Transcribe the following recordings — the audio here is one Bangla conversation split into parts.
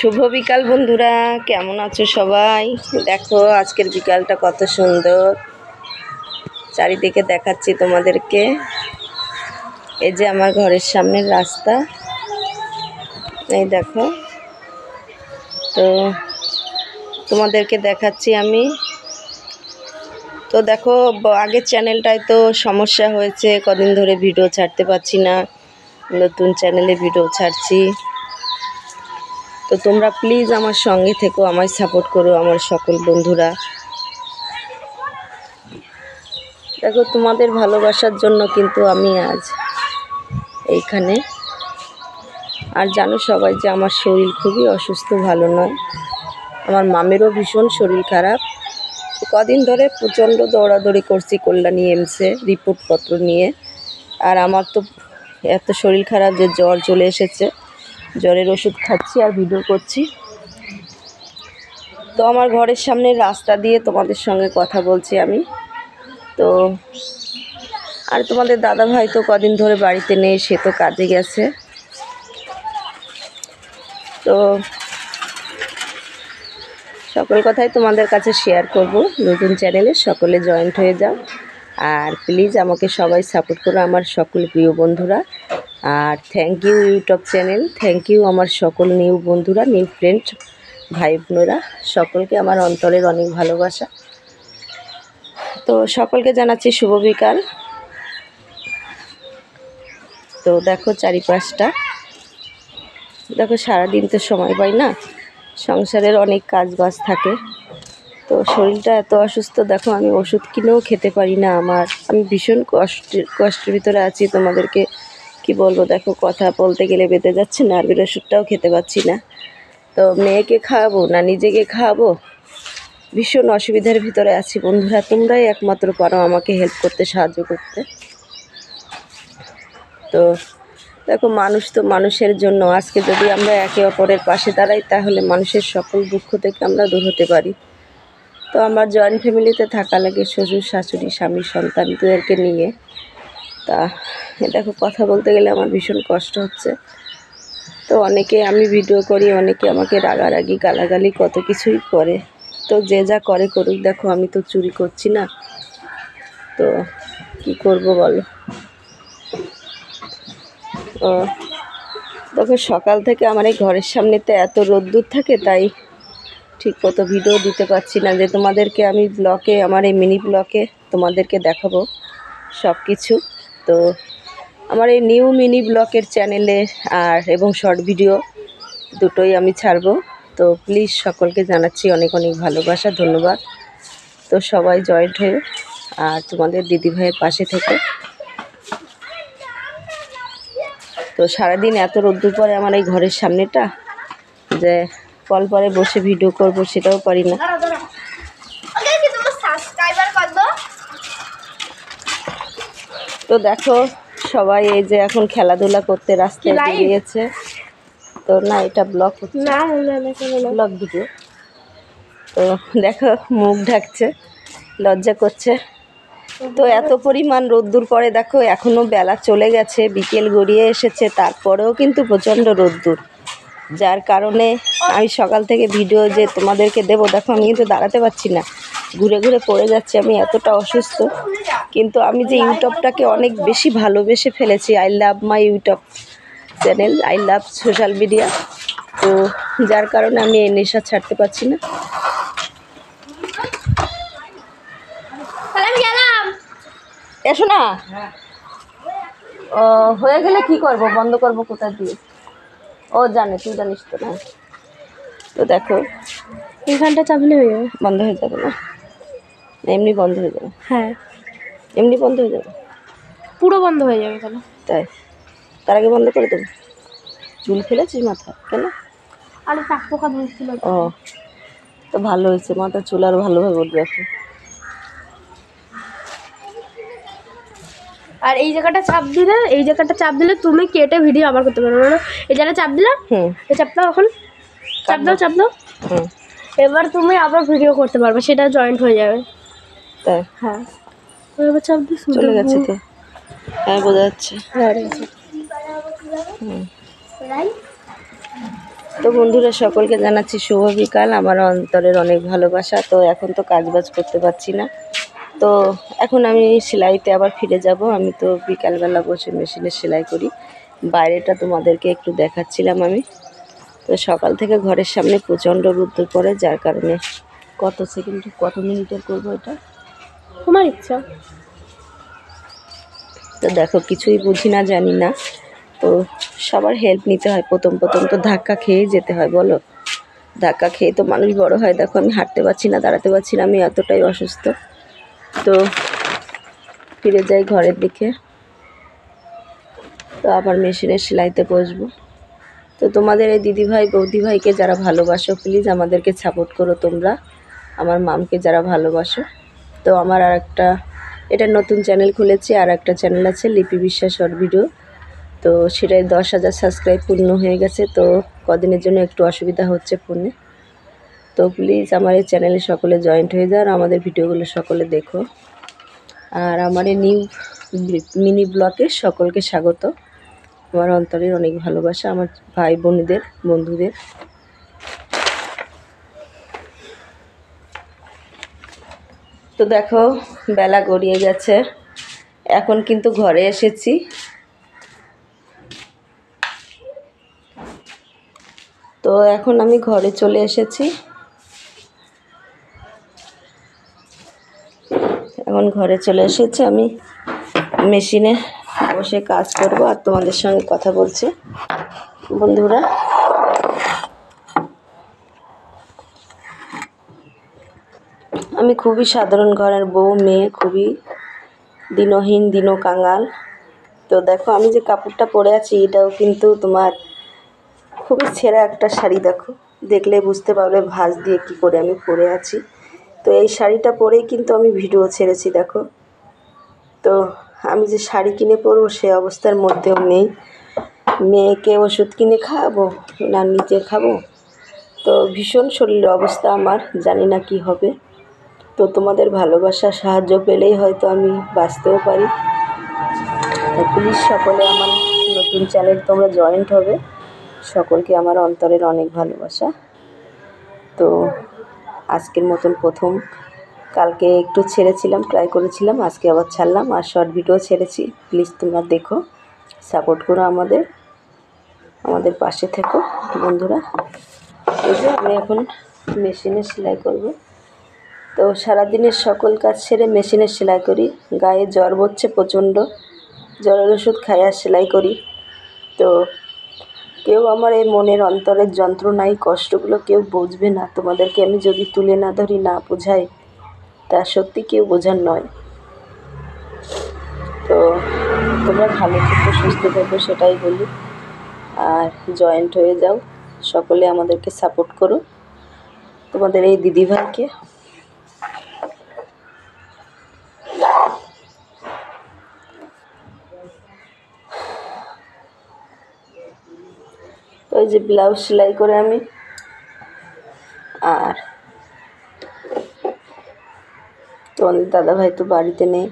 শুভ বিকাল বন্ধুরা, কেমন আছো সবাই? দেখো আজকের বিকালটা কত সুন্দর, চারিদিকে দেখাচ্ছি তোমাদেরকে। এই যে আমার ঘরের সামনের রাস্তা, এই দেখো। তো তোমাদেরকে দেখাচ্ছি আমি। তো দেখো আগের চ্যানেলটায় তো সমস্যা হয়েছে, কদিন ধরে ভিডিও ছাড়তে পারছি না, নতুন চ্যানেলে ভিডিও ছাড়ছি। তো তোমরা প্লিজ আমার সঙ্গে থেকো, আমায় সাপোর্ট করো আমার সকল বন্ধুরা। দেখো তোমাদের ভালোবাসার জন্য কিন্তু আমি আজ এইখানে। আর জানো সবাই যে আমার শরীর খুবই অসুস্থ, ভালো নয়। আমার মামেরও ভীষণ শরীর খারাপ। কদিন ধরে প্রচণ্ড দৌড়াদৌড়ি করছি কল্যাণী এমসে রিপোর্টপত্র নিয়ে। আর আমার তো এত শরীর খারাপ যে জ্বর চলে এসেছে, জ্বরের ওষুধ খাচ্ছি আর ভিডিও করছি। তো আমার ঘরের সামনে রাস্তা দিয়ে তোমাদের সঙ্গে কথা বলছি আমি। তো আর তোমাদের দাদা ভাই তো কদিন ধরে বাড়িতে নেই, সে তো কাজে গেছে। তো সকল কথাই তোমাদের কাছে শেয়ার করব। নতুন চ্যানেলে সকলে জয়েন্ট হয়ে যাও, আর প্লিজ আমাকে সবাই সাপোর্ট করো আমার সকল প্রিয় বন্ধুরা। আর thank you YouTube channel, thank you আমার সকল নিউ বন্ধুরা, নিউ ফ্রেন্ড, ভাই বোনেরা, সকলকে আমার অন্তরের অনেক ভালোবাসা। তো সকলকে জানাচ্ছি শুভ বিকাল। তো দেখো চারিপাশটা দেখো, সারাদিন তো সময় পাই না, সংসারের অনেক কাজ বাজ থাকে। তো শরীরটা এত অসুস্থ, দেখো আমি ওষুধ কিনেও খেতে পারি না। আমি ভীষণ কষ্টের ভিতরে আছি, তোমাদেরকে কি বলবো। দেখো কথা বলতে গেলে বেঁধে যাচ্ছে, নার্ভের ওষুধটাও খেতে পাচ্ছি না। তো মেয়েকে খাওয়াবো না নিজেকে খাওয়াবো, ভীষণ অসুবিধার ভিতরে আছি বন্ধুরা। তোমরাই একমাত্র পারো আমাকে হেল্প করতে, সাহায্য করতে। তো দেখো মানুষ তো মানুষের জন্য, আজকে যদি আমরা একে অপরের পাশে দাঁড়াই তাহলে মানুষের সকল দুঃখ থেকে আমরা দূর হতে পারি। তো আমার জয়েন্ট ফ্যামিলিতে থাকা লাগে, শ্বশুর শাশুড়ি স্বামী সন্তানদেরকে নিয়ে। তা দেখো কথা বলতে গেলে আমার ভীষণ কষ্ট হচ্ছে। তো অনেকে, আমি ভিডিও করি, অনেকে আমাকে রাগারাগি গালাগালি কত কিছুই করে। তো যে যা করে করুক, দেখো আমি তো চুরি করছি না, তো কি করব বলো। ও দেখো সকাল থেকে আমার এই ঘরের সামনেতে এত রোদ্দুর থাকে, তাই ঠিক মতো ভিডিও দিতে পারছি না, যে তোমাদেরকে আমি ব্লগে, আমার এই মিনি ব্লগে তোমাদেরকে দেখাবো সব কিছু। তো আমার এই নিউ মিনি ব্লগের চ্যানেলে এবং শর্ট ভিডিও দুটোই আমি ছাড়বো। তো প্লিজ সকলকে জানাচ্ছি অনেক অনেক ভালোবাসা, ধন্যবাদ। তো সবাই জয়েন্ট হয়ে আর তোমাদের দিদিভাইয়ের পাশে থেকে। তো সারাদিন এত রোদ্দুর পরে আমার এই ঘরের সামনেটা, যে কল পরে বসে ভিডিও করব সেটাও পারি না। তো দেখো সবাই এই যে এখন খেলাধুলা করতে রাস্তায় বেরিয়েছে। তো না, এটা ব্লগ ব্লগ ভিডিও। তো দেখো মুখ ঢাকছে, লজ্জা করছে। তো এত পরিমাণ রোদ্দুর পরে দেখো এখনও বেলা চলে গেছে, বিকেল গড়িয়ে এসেছে, তারপরেও কিন্তু প্রচণ্ড রোদ্দুর, যার কারণে আমি সকাল থেকে ভিডিও যে তোমাদেরকে দেবো, দেখো আমি কিন্তু দাঁড়াতে পারছি না, ঘুরে ঘুরে পড়ে যাচ্ছি, আমি এতটা অসুস্থ। কিন্তু আমি যে ইউটিউবটাকে অনেক বেশি ভালোবেসে ফেলেছি, I love my YouTube channel, I love social media. তো যার কারণে আমি এই নেশা ছাড়তে পারছি না। এসো না, ও হয়ে গেলে কি করব, বন্ধ করব কোথা দিয়ে? ও জানে, তুই জানিস তো না। তো দেখো এখানটা চাপলে হয়ে যাবে, বন্ধ হয়ে যাবে না, এমনি বন্ধ হয়ে যাবে। হ্যাঁ এমনি বন্ধ হয়ে যাবে, পুরো বন্ধ হয়ে যাবে। তাহলে তাই তার আগে বন্ধ করে দেবো। চুল ফেলেছিস মাথা কেন? আরে টাক পোকা ধরছিল। ও তো ভালো হয়েছে, মাথা চুল আরও ভালোভাবে উঠবে এখন। আর এই জায়গাটা চাপ দিলে তুমি কেটে ভিডিও আবার করতে পারবে না। এই জায়গাটা চাপ দিলে, এই চাপ দাও, এখন চাপ দাও। এবার তুমি আবার ভিডিও করতে পারবে, সেটা জয়েন্ট হয়ে যাবে। তাই? হ্যাঁ এবার চাপ দিয়ে চলে গেছে তো, হ্যাঁ বোঝা যাচ্ছে। হ্যাঁ তো বন্ধুরা সকলকে জানাচ্ছি শুভ বিকাল, আমার অন্তরের অনেক ভালোবাসা। তো এখন তো কাজবাজ করতে পারছি না, তো এখন আমি সেলাইতে আবার ফিরে যাব। আমি তো বিকালবেলা বসে মেশিনে সেলাই করি, বাইরেটা তোমাদেরকে একটু দেখাচ্ছিলাম আমি। তো সকাল থেকে ঘরের সামনে প্রচণ্ড রোদ্দুর পড়ে, যার কারণে কত সেকেন্ড কত মিনিটের করবো এটা তোমার ইচ্ছা। তো দেখো কিছুই বুঝি না, জানি না, তো সবার হেল্প নিতে হয়। প্রথম তো ধাক্কা খেয়েই যেতে হয়, বলো। ধাক্কা খেয়ে তো মানুষ বড় হয়। দেখো আমি হাঁটতে পারছি না, দাঁড়াতে পারছি না, আমি এতটাই অসুস্থ। তো ফিরে যাই ঘরের দিকে, তো আবার মেশিনে সেলাইতে বসবো। তো তোমাদের এই দিদিভাই বৌদিভাইকে যারা ভালোবাসো, প্লিজ আমাদেরকে সাপোর্ট করো তোমরা, আমার মামকে যারা ভালোবাসো। তো আমার এটা নতুন চ্যানেল খুলেছি, আর একটা চ্যানেল আছে লিপি বিশ্বাস শর্ট ভিডিও। তো সেটাই 10,000 সাবস্ক্রাইব পূর্ণ হয়ে গেছে। তো কদিনের জন্য একটু অসুবিধা হচ্ছে ফোনে। তো প্লিজ আমার এই চ্যানেলে সকলে জয়েন্ট হয়ে যাও আর আমাদের ভিডিওগুলো সকলে দেখো। আর আমার এই নিউ মিনি ব্লগে সকলকে স্বাগত। আমার অন্তরের অনেক ভালোবাসা, আমার ভাই বোনদের বন্ধুদের। তো দেখো বেলা গড়িয়ে গেছে, এখন কিন্তু ঘরে এসেছি। তো এখন আমি ঘরে চলে এসেছি, আমি মেশিনে বসে কাজ করব আর তোমাদের সঙ্গে কথা বলছি। বন্ধুরা আমি খুবই সাধারণ ঘরের বউ, মেয়ে, খুবই দিনহীন কাঙাল। তো দেখো আমি যে কাপড়টা পরে আছি এটাও কিন্তু তোমার খুবই ছেঁড়া একটা শাড়ি। দেখো দেখলে বুঝতে পারবে ভাঁজ দিয়ে কি করে আমি পরে আছি। তো এই শাড়িটা পরেই কিন্তু আমি ভিডিও ছেড়েছি। দেখো তো আমি যে শাড়ি কিনে পরবো সে অবস্থার মধ্যেও নেই। মেয়েকে ওষুধ কিনে খাওয়াবো না নিজে খাবো, তো ভীষণ শরীরের অবস্থা আমার, জানি না কি হবে। তো তোমাদের ভালোবাসা সাহায্য পেলেই হয়তো আমি বাঁচতেও পারি। তো প্লিজ সকলে আমার নতুন চ্যানেল তোমরা জয়েন্ট হবে। সকলকে আমার অন্তরের অনেক ভালোবাসা। তো আজকের মতন প্রথম, কালকে একটু ছেড়েছিলাম, ট্রাই করেছিলাম, আজকে আবার ছাড়লাম আর শর্ট ভিডিও ছেড়েছি। প্লিজ তোমরা দেখো, সাপোর্ট করো আমাদের পাশে থেকো বন্ধুরা। এই যে আমি এখন মেশিনে সেলাই করব। তো সারাদিনের সকল কাজ সেরে মেশিনে সেলাই করি। গায়ে জ্বর হচ্ছে প্রচণ্ড, জ্বরের ওষুধ খাই আর সেলাই করি। তো কেউ আমার এই মনের অন্তরের যন্ত্রণায় কষ্টগুলো কেউ বুঝবে না। তোমাদেরকে আমি যদি তুলে না ধরি, না বোঝাই, তা সত্যি কেউ বোঝার নয়। তো তোমরা ভালো থেকো, সুস্থ থেকো, সেটাই বলি। আর জয়েন্ট হয়ে যাও, সকলে আমাদেরকে সাপোর্ট করো, তোমাদের এই দিদিভাইকে। তো এই যে ব্লাউজ সেলাই করে আমি, আর তোমাদের দাদাভাই তো বাড়িতে নেই,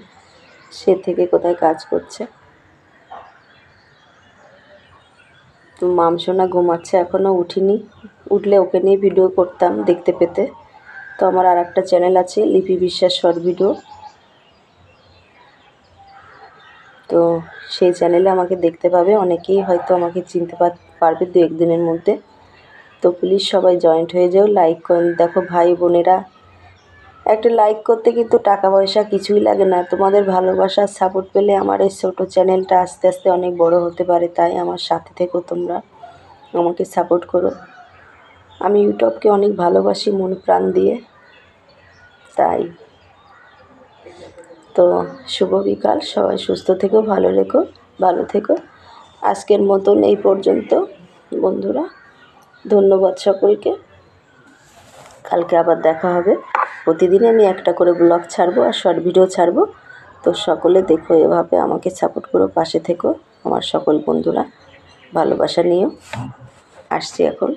সে থেকে কোথায় কাজ করছে। তো মামসোনা ঘুমাচ্ছে, এখনও উঠিনি, উঠলে ওকে নিয়ে ভিডিও করতাম দেখতে পেতে। তো আমার আর একটা চ্যানেল আছে লিপি বিশ্বাস শর্ট ভিডিও, তো সেই চ্যানেলে আমাকে দেখতে পাবে। অনেকেই হয়তো আমাকে চিনতে পারবে 2-1 দিনের মধ্যে। তো প্লিজ সবাই জয়েন্ট হয়ে যাও, লাইক করেন। দেখো ভাই বোনেরা, একটা লাইক করতে কিন্তু টাকা পয়সা কিছুই লাগে না। তোমাদের ভালোবাসার সাপোর্ট পেলে আমার এই ছোটো চ্যানেলটা আস্তে আস্তে অনেক বড় হতে পারে। তাই আমার সাথে থেকো, তোমরা আমাকে সাপোর্ট করো। আমি ইউটিউবকে অনেক ভালোবাসি মন প্রাণ দিয়ে, তাই। তো শুভ বিকাল, সবাই সুস্থ থেকো, ভালো থেকো। আজকের মতন এই পর্যন্ত বন্ধুরা, ধন্যবাদ সকলকে। কালকে আবার দেখা হবে। প্রতিদিন আমি একটা করে ব্লগ ছাড়বো আর শর্ট ভিডিও ছাড়বো। তো সকলে দেখো, এভাবে আমাকে সাপোর্ট করো, পাশে থেকো আমার সকল বন্ধুরা। ভালোবাসা নিও। আসছি এখন।